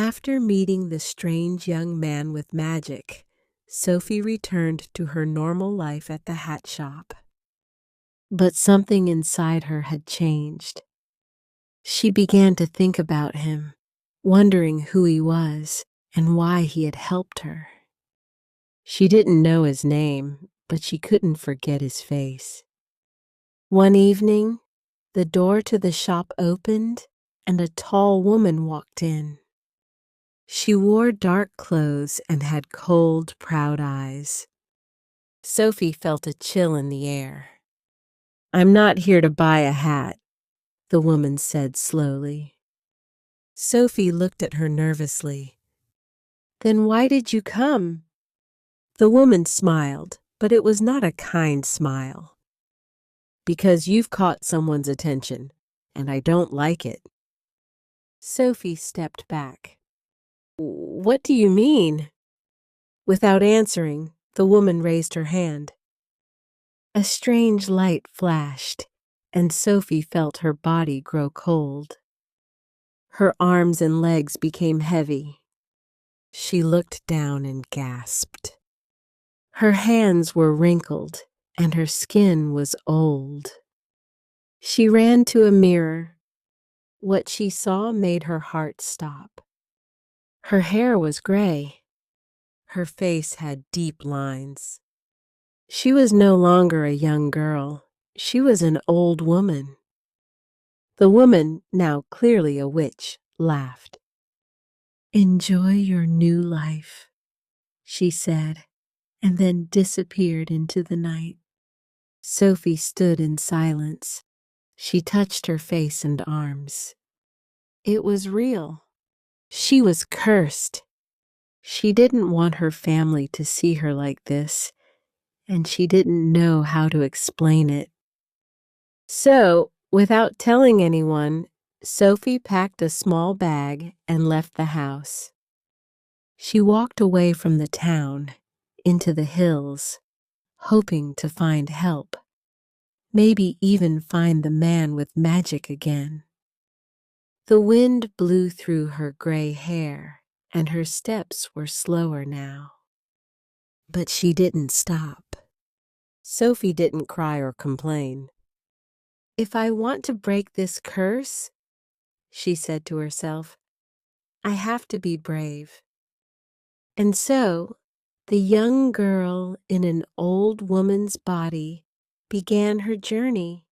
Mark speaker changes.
Speaker 1: After meeting the strange young man with magic, Sophie returned to her normal life at the hat shop. But something inside her had changed. She began to think about him, wondering who he was and why he had helped her. She didn't know his name, but she couldn't forget his face. One evening, the door to the shop opened and a tall woman walked in. She wore dark clothes and had cold, proud eyes. Sophie felt a chill in the air. "I'm not here to buy a hat," the woman said slowly. Sophie looked at her nervously. "Then why did you come?" The woman smiled, but it was not a kind smile. "Because you've caught someone's attention, and I don't like it." Sophie stepped back. "What do you mean?" Without answering, the woman raised her hand. A strange light flashed, and Sophie felt her body grow cold. Her arms and legs became heavy. She looked down and gasped. Her hands were wrinkled, and her skin was old. She ran to a mirror. What she saw made her heart stop. Her hair was gray. Her face had deep lines. She was no longer a young girl. She was an old woman. The woman, now clearly a witch, laughed. "Enjoy your new life," she said, and then disappeared into the night. Sophie stood in silence. She touched her face and arms. It was real. She was cursed. She didn't want her family to see her like this, and she didn't know how to explain it. So, without telling anyone, Sophie packed a small bag and left the house. She walked away from the town, into the hills, hoping to find help, maybe even find the man with magic again. The wind blew through her gray hair, and her steps were slower now. But she didn't stop. Sophie didn't cry or complain. "If I want to break this curse," she said to herself, "I have to be brave." And so, the young girl in an old woman's body began her journey